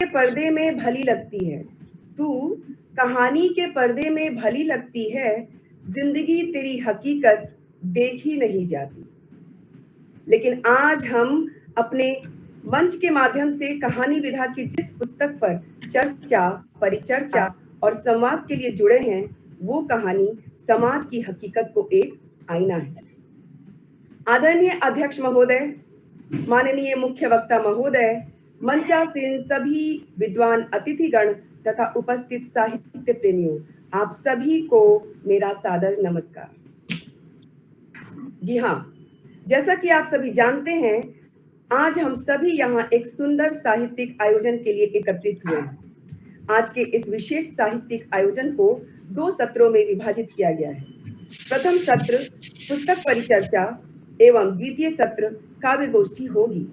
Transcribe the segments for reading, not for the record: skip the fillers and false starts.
के पर्दे में भली लगती है, तू कहानी के पर्दे में भली लगती है, जिंदगी तेरी हकीकत देखी नहीं जाती। लेकिन आज हम अपने मंच के माध्यम से कहानी विधा की जिस पुस्तक पर चर्चा, परिचर्चा और संवाद के लिए जुड़े हैं, वो कहानी समाज की हकीकत को एक आईना है। आदरणीय अध्यक्ष महोदय, माननीय मुख्य वक्ता महोदय, मंचासीन सभी विद्वान अतिथिगण तथा उपस्थित साहित्य प्रेमियों, आप सभी को मेरा सादर नमस्कार। जी हाँ, जैसा कि आप सभी जानते हैं, आज हम सभी यहाँ एक सुंदर साहित्यिक आयोजन के लिए एकत्रित हुए हैं। आज के इस विशेष साहित्यिक आयोजन को 2 सत्रों में विभाजित किया गया है। प्रथम सत्र पुस्तक परिचर्चा एवं द्वितीय सत्र काव्य गोष्ठी होगी।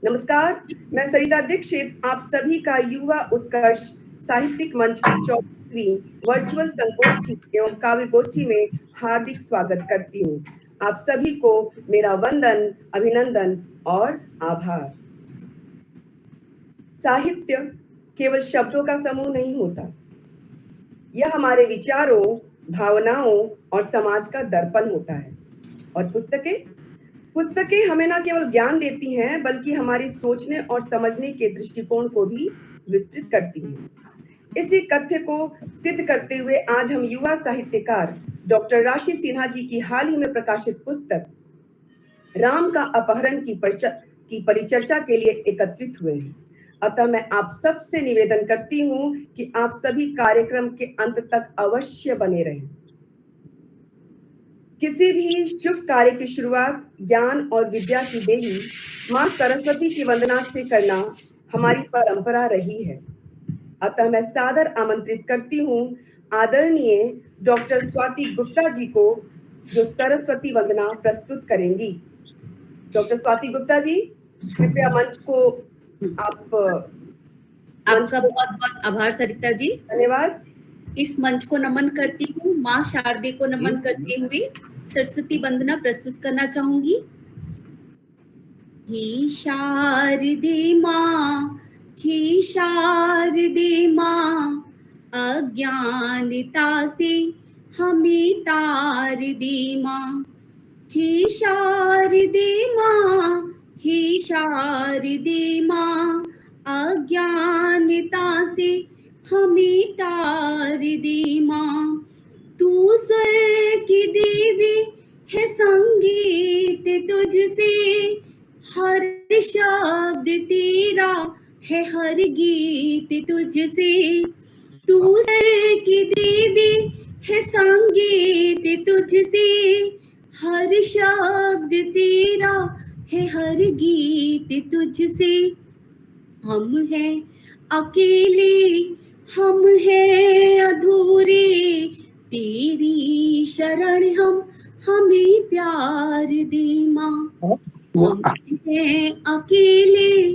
नमस्कार, मैं सरिता दीक्षित आप सभी का युवा उत्कर्ष साहित्यिक मंच की 24वीं वर्चुअल संगोष्ठी एवं काव्य गोष्ठी में हार्दिक स्वागत करती हूँ। आप सभी को मेरा वंदन, अभिनंदन और आभार। साहित्य केवल शब्दों का समूह नहीं होता, यह हमारे विचारों, भावनाओं और समाज का दर्पण होता है। और पुस्तकें हमें न केवल ज्ञान देती हैं, बल्कि हमारी सोचने और समझने के दृष्टिकोण को भी विस्तृत करती हैं। इसी तथ्य को सिद्ध करते हुए आज हम युवा साहित्यकार डॉक्टर राशि सिन्हा जी की हाल ही में प्रकाशित पुस्तक राम का अपहरण की परिचर्चा के लिए एकत्रित हुए हैं। अतः मैं आप सबसे निवेदन करती हूँ कि आप सभी कार्यक्रम के अंत तक अवश्य बने रहें। किसी भी शुभ कार्य की शुरुआत ज्ञान और विद्या की देवी माँ सरस्वती की वंदना से करना हमारी परंपरा रही है। अतः मैं सादर आमंत्रित करती हूँ आदरणीय डॉक्टर स्वाति गुप्ता जी को, जो सरस्वती वंदना प्रस्तुत करेंगी। डॉक्टर स्वाति गुप्ता जी, कृपया मंच को आपका बहुत बहुत आभार सरिता जी। धन्यवाद। इस मंच को नमन करती हूँ। माँ शारदे को नमन करते हुए सरस्वती वंदना प्रस्तुत करना चाहूंगी। हे शारदे माँ, हे शारदे माँ, अज्ञानता से हमें तार दे माँ। हे शारदे माँ, हे शारदे माँ, अज्ञानता से हमें तार दे माँ। तू स्वर की देवी है, संगीत तुझसे, हर शब्द तेरा है, हर गीत तुझसे। तू स्वर की देवी है, संगीत तुझसे, हर शब्द तेरा है, हर गीत तुझसे। हम हैं अकेले, हम हैं अधूरे, तेरी शरण हमें प्यार दे माँ। हम हैं अकेले,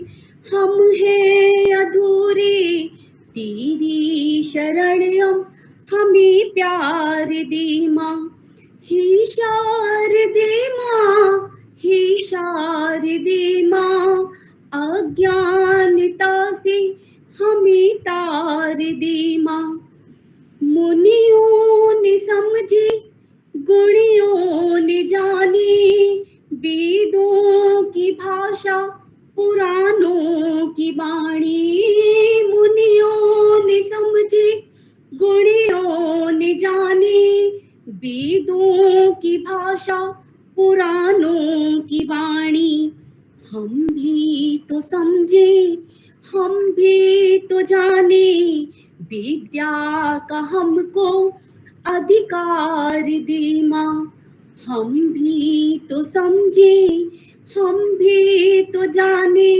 हम हैं अधूरे, तेरी शरण हमें प्यार दे माँ। हे शारदे माँ, हे शारदे माँ, अज्ञानता से हमें तार दे माँ। मुनियों ने समझी, गुणियों ने जानी, वेदों की भाषा, पुराणों की वाणी। मुनियों ने समझी, गुणियों ने जानी, वेदों की भाषा, पुराणों की वाणी। हम भी तो समझे, हम भी तो जाने, विद्या का हमको अधिकार दे माँ। हम भी तो समझे, हम भी तो जाने,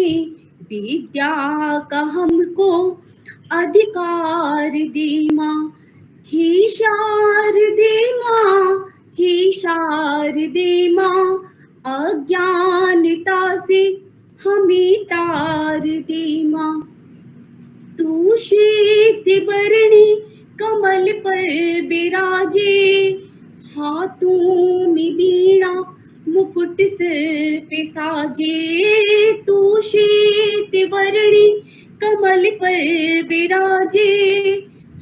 विद्या का हमको अधिकार दे माँ। हे शारदे माँ, हे शारदे माँ, अज्ञानता से हमें तार दे माँ। तू श्वेत वर्णी कमल पर बिराजे, हाथों में वीणा मुकुट सिर पे साजे। तू श्वेत वर्णी कमल पर विराजे,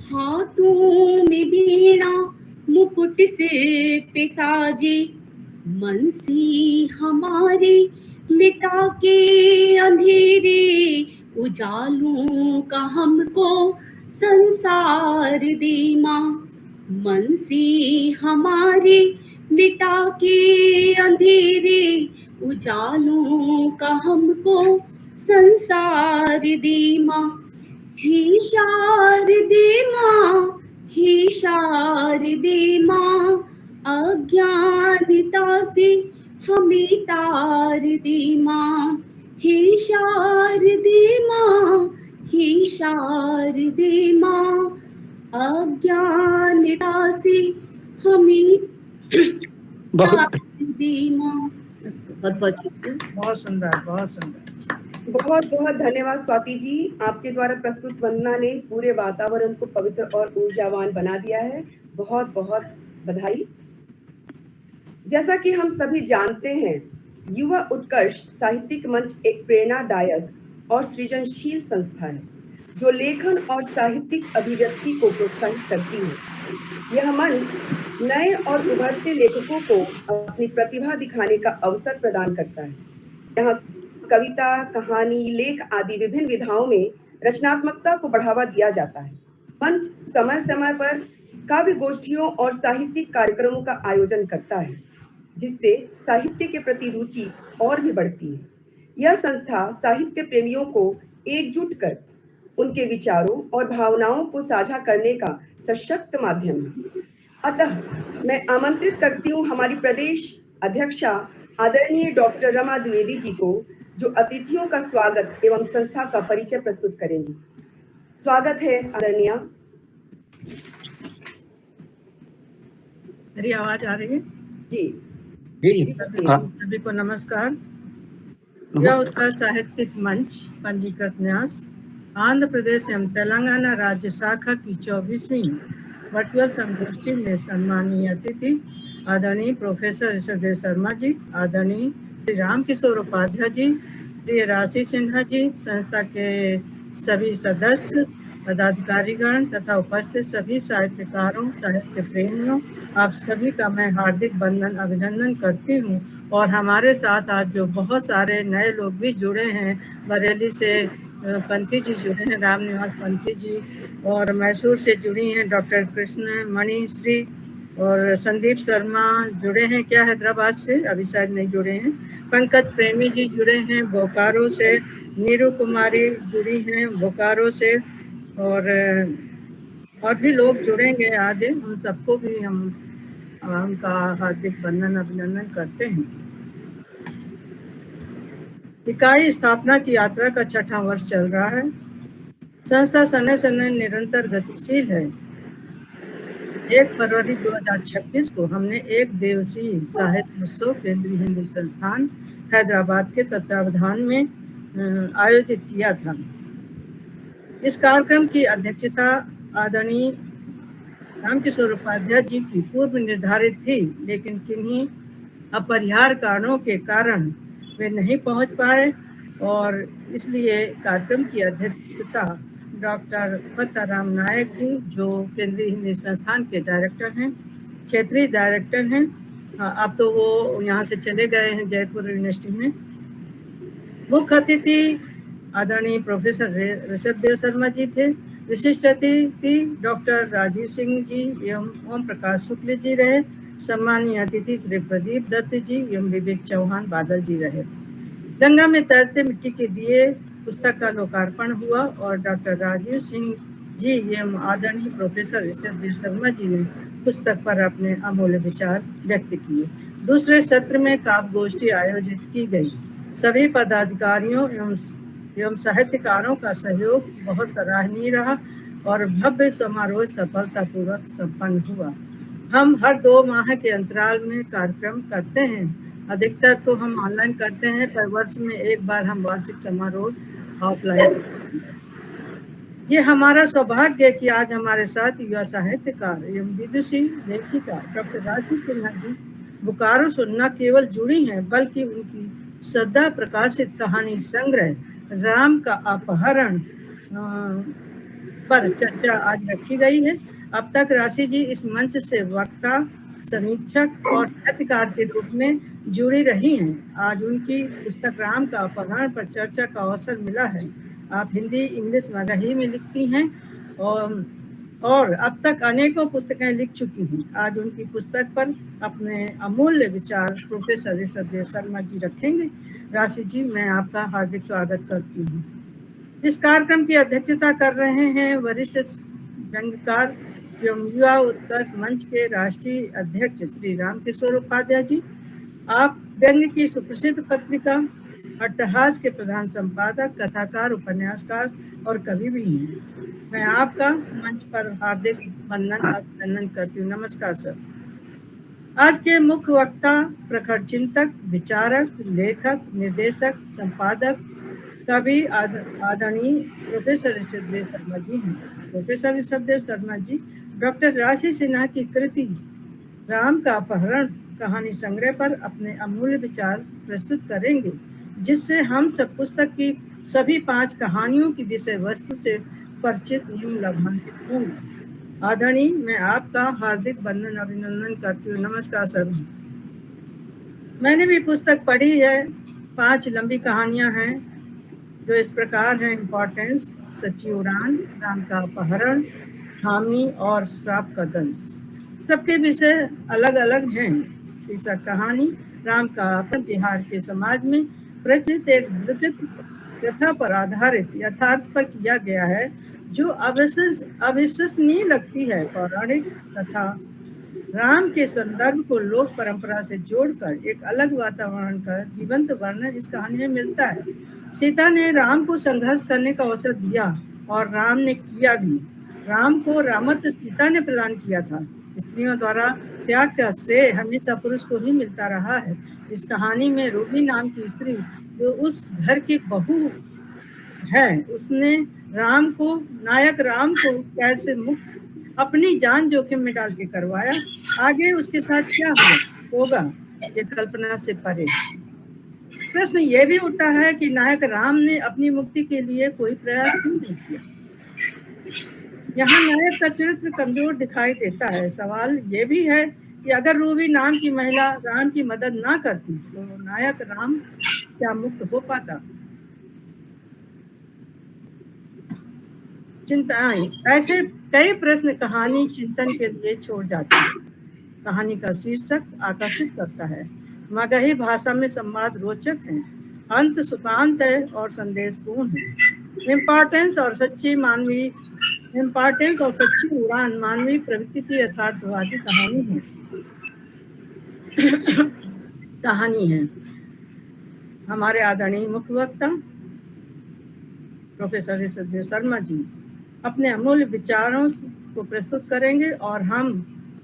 हाथों में बीणा मुकुट से पिसाजे। मनसी हमारे मिटा के अंधेरे, उजालों का हमको संसार दे माँ। मनसी हमारे मिटा के अंधेरे, उजालों का हमको संसार दे माँ। हे शारदे माँ, हे शारदे माँ, अज्ञानता से हमें तार दे माँ। हे शारदे माँ, हे शारदे माँ, अज्ञानता से हमें तार दे माँ। बहुत बहुत शुक्रिया। बहुत सुंदर, बहुत सुंदर। बहुत बहुत धन्यवाद स्वाति जी। आपके द्वारा प्रस्तुत वंदना ने पूरे वातावरण को पवित्र और ऊर्जावान बना दिया है। बहुत बहुत बधाई। जैसा कि हम सभी जानते हैं, युवा उत्कर्ष साहित्यिक मंच एक प्रेरणादायक और सृजनशील संस्था है जो लेखन और साहित्यिक अभिव्यक्ति को प्रोत्साहित करती है। यह मंच नए और उभरते लेखकों को अपनी प्रतिभा दिखाने का अवसर प्रदान करता है। यहाँ कविता, कहानी, लेख आदि विभिन्न विधाओं में रचनात्मकता को बढ़ावा दिया जाता है। मंच समय समय पर काव्य गोष्ठियों और साहित्यिक कार्यक्रमों का आयोजन करता है, जिससे साहित्य के प्रति रुचि और भी बढ़ती है। यह संस्था साहित्य प्रेमियों को एकजुट कर उनके विचारों और भावनाओं को साझा करने का सशक्त माध्यम है। अतः मैं आमंत्रित करती हूँ हमारी प्रदेश अध्यक्षा आदरणीय डॉक्टर रमा द्विवेदी जी को, जो अतिथियों का स्वागत एवं संस्था का परिचय प्रस्तुत करेंगी। स्वागत है आदरणीय। मेरी आवाज आ रही है? जी सभी को नमस्कार। युवा उत्कर्ष साहित्यिक मंच पंजीकृत न्यास आंध्र प्रदेश एवं तेलंगाना राज्य शाखा की 24वीं वर्चुअल संगोष्ठी में सम्मानीय अतिथि आदरणीय प्रोफेसर ऋषभदेव शर्मा जी, आदरणीय श्री रामकिशोर उपाध्याय जी, प्रिय राशि सिन्हा जी, संस्था के सभी सदस्य, पदाधिकारीगण तथा उपस्थित सभी साहित्यकारों, साहित्य प्रेमियों, आप सभी का मैं हार्दिक वंदन अभिनंदन करती हूँ। और हमारे साथ आज जो बहुत सारे नए लोग भी जुड़े हैं, बरेली से पंथी जी जुड़े हैं, रामनिवास पंथी जी, और मैसूर से जुड़ी हैं डॉक्टर कृष्ण मणि श्री, और संदीप शर्मा जुड़े हैं क्या हैदराबाद से, अभी शायद नहीं जुड़े हैं। पंकज प्रेमी जी जुड़े हैं बोकारो से, नीरू कुमारी जुड़ी हैं बोकारो से, और भी लोग जुड़ेंगे आगे। उन सबको भी हम उनका हार्दिक वंदन अभिनंदन करते हैं। इकाई स्थापना की यात्रा का 6वां वर्ष चल रहा है। संस्था समय समय निरंतर गतिशील है। 1 फरवरी 2026 को हमने एक दिवसीय साहित्य उत्सव केंद्रीय हिंदी संस्थान हैदराबाद के तत्वावधान में आयोजित किया था। इस कार्यक्रम की अध्यक्षता आदरणीय रामकिशोर उपाध्याय जी की पूर्व निर्धारित थी, लेकिन किन्हीं अपरिहार्य कारणों के कारण वे नहीं पहुंच पाए, और इसलिए कार्यक्रम की अध्यक्षता डॉक्टर पत्ताराम नायक जी, जो केंद्रीय हिंदी संस्थान के डायरेक्टर हैं, क्षेत्रीय डायरेक्टर हैं। अब तो वो यहाँ से चले गए हैं जयपुर यूनिवर्सिटी में। मुख्य अतिथि आदरणीय प्रोफेसर ऋषभदेव शर्मा जी थे। विशिष्ट अतिथि डॉक्टर राजीव सिंह जी एवं ओम प्रकाश शुक्ल जी रहे। सम्मानीय अतिथि श्री प्रदीप दत्त जी एवं विवेक चौहान बादल जी रहे। गंगा में तैरते मिट्टी के दिए पुस्तक का लोकार्पण हुआ और डॉक्टर राजीव सिंह जी एवं आदरणीय प्रोफेसर ऋषभदेव शर्मा जी ने पुस्तक पर अपने अमूल्य विचार व्यक्त किए। दूसरे सत्र में काव्य गोष्ठी आयोजित की गई। सभी पदाधिकारियों एवं साहित्यकारों का सहयोग बहुत सराहनीय रहा और भव्य समारोह सफलतापूर्वक संपन्न हुआ। हम हर 2 माह के अंतराल में कार्यक्रम करते हैं। अधिकतर तो हम ऑनलाइन करते हैं, पर वर्ष में एक बार हम वार्षिक समारोह ऑफलाइन करते हैं। ये हमारा सौभाग्य है कि आज हमारे साथ युवा साहित्यकार एवं विदुषी लेखिका डॉक्टर राशि सिन्हा जी बोकारो से न केवल जुड़ी हैं, बल्कि उनकी सदा प्रकाशित कहानी संग्रह राम का अपहरण पर चर्चा आज रखी गई है। अब तक राशि जी इस मंच से वक्ता, समीक्षक और साहित्यकार के रूप में जुड़ी रही हैं। आज उनकी पुस्तक राम का अपहरण पर चर्चा का अवसर मिला है। आप हिंदी, इंग्लिश, मगही में लिखती हैं और अब तक अनेकों पुस्तकें लिख चुकी हैं। आज उनकी पुस्तक पर अपने अमूल्य विचार प्रोफेसर ऋषभदेव शर्मा जी रखेंगे। राशि जी, मैं आपका हार्दिक स्वागत करती हूँ। इस कार्यक्रम की अध्यक्षता कर रहे हैं वरिष्ठ व्यंग्यकार एवं युवा उत्कर्ष मंच के राष्ट्रीय अध्यक्ष श्री रामकिशोर उपाध्याय जी। आप व्यंग्य की सुप्रसिद्ध पत्रिका अट्टहास के प्रधान संपादक, कथाकार, उपन्यासकार और कवि भी हैं। मैं आपका मंच पर हार्दिक अभिनंदन करती हूँ। नमस्कार सर। आज के मुख्य वक्ता प्रखर चिंतक, विचारक, लेखक, निर्देशक, संपादक, कवि आदरणीय प्रोफेसर ऋषभदेव शर्मा जी हैं। प्रोफेसर ऋषभदेव शर्मा जी डॉक्टर राशि सिन्हा की कृति राम का अपहरण कहानी संग्रह पर अपने अमूल्य विचार प्रस्तुत करेंगे, जिससे हम सब पुस्तक की सभी 5 कहानियों की विषय वस्तु से परिचित एवं लाभान्वित होंगे। आदरणीय, मैं आपका हार्दिक वंदन अभिनंदन करती हूँ। नमस्कार सर। मैंने भी पुस्तक पढ़ी है। 5 लंबी कहानियां हैं जो इस प्रकार हैं: इम्पोर्टेंस, सच्ची उड़ान, राम का अपहरण, हामी और श्राप का दंश। सबके विषय अलग अलग हैं। शीर्षक कहानी राम का अपहरण बिहार के समाज में प्रचलित एक विकृत प्रथा पर आधारित यथार्थ पर किया गया है, जो अविश्वसनीय लगती है। पौराणिक कथा राम के संदर्भ को लोक परंपरा से जोड़कर एक अलग वातावरण का जीवंत वर्णन इस कहानी में मिलता है। सीता ने राम को संघर्ष करने का अवसर दिया और राम ने किया भी। राम को रामत्व सीता ने प्रदान किया था। स्त्रियों द्वारा त्याग का श्रेय हमेशा पुरुष को ही मिलता रहा है। इस कहानी में रूबी नाम की स्त्री, जो उस घर की बहू है, उसने नायक राम को कैसे मुक्त अपनी जान जोखिम में डाल के करवाया। आगे उसके साथ क्या होगा ये कल्पना से परे। प्रश्न ये भी उठता है कि नायक राम ने अपनी मुक्ति के लिए कोई प्रयास क्यों नहीं किया। यहाँ नायक का चरित्र कमजोर दिखाई देता है। सवाल ये भी है कि अगर रूबी नाम की महिला राम की मदद ना करती तो नायक राम क्या मुक्त हो पाता। चिंताएं, ऐसे कई प्रश्न कहानी चिंतन के लिए छोड़ जाती है। कहानी का शीर्षक आकर्षित करता है। मगही भाषा में संवाद रोचक है। अंत सुखांत है और संदेशपूर्ण है। इम्पोर्टेंस और सच्ची उड़ान मानवीय प्रवृत्ति की यथार्थवादी कहानी है। हमारे आदरणीय मुख्य वक्ता प्रोफेसर ऋषभदेव शर्मा जी अपने अमूल्य विचारों को प्रस्तुत करेंगे और हम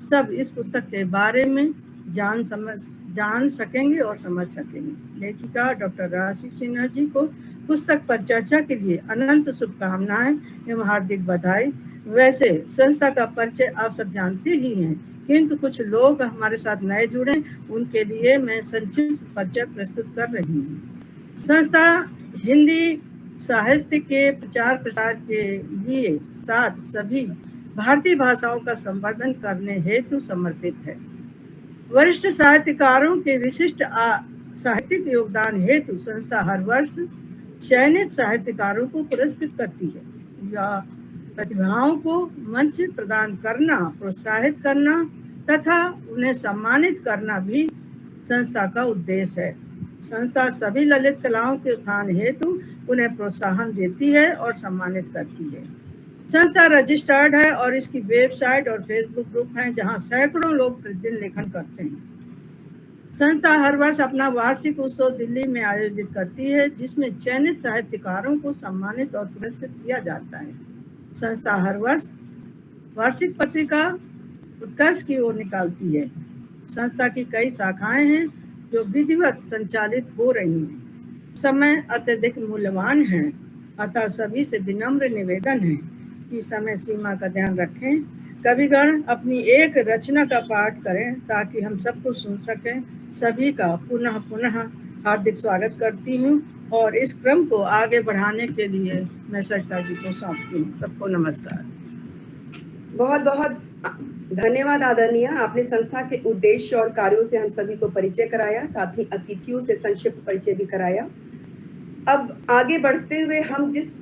सब इस पुस्तक के बारे में जान सकेंगे और समझ सकेंगे। लेखिका डॉक्टर राशि सिन्हा जी को पुस्तक पर चर्चा के लिए अनंत शुभकामनाएं एवं हार्दिक बधाई। वैसे संस्था का परिचय आप सब जानते ही हैं, किंतु कुछ लोग हमारे साथ नए जुड़े, उनके लिए मैं संक्षिप्त परिचय प्रस्तुत कर रही हूँ। संस्था हिंदी साहित्य के प्रचार प्रसार के लिए साथ सभी भारतीय भाषाओं का संवर्धन करने हेतु समर्पित है। वरिष्ठ साहित्यकारों के विशिष्ट साहित्यिक योगदान हेतु संस्था हर वर्ष चयनित साहित्यकारों को पुरस्कृत करती है या प्रतिभाओं को मंच प्रदान करना, प्रोत्साहित करना तथा उन्हें सम्मानित करना भी संस्था का उद्देश्य है। संस्था सभी ललित कलाओं के उत्थान हेतु उन्हें प्रोत्साहन देती है और सम्मानित करती है। संस्था रजिस्टर्ड है और इसकी वेबसाइट और फेसबुक ग्रुप हैं, जहां सैकड़ों लोग प्रतिदिन लेखन करते हैं। संस्था हर वर्ष अपना वार्षिक उत्सव दिल्ली में आयोजित करती है, जिसमें चयनित साहित्यकारों को सम्मानित और पुरस्कृत किया जाता है। संस्था हर वर्ष वार्षिक पत्रिका उत्कर्ष की ओर निकालती है। संस्था की कई शाखाएं हैं जो विधिवत संचालित हो रही हैं। समय अत्यधिक मूल्यवान है, अतः सभी से विनम्र निवेदन है कि समय सीमा का ध्यान रखें। कविगण अपनी एक रचना का पाठ करें ताकि हम सबको सुन सकें। सभी का पुनः हार्दिक स्वागत करती हूँ और इस क्रम को आगे बढ़ाने के लिए मैं सरिता जी को सौंपती हूँ। सबको नमस्कार। बहुत बहुत धन्यवाद आदरणीय। आपने संस्था के उद्देश्य और कार्यों से हम सभी को परिचय कराया, साथ ही अतिथियों से संक्षिप्त परिचय भी कराया। अब आगे बढ़ते हुए हम जिस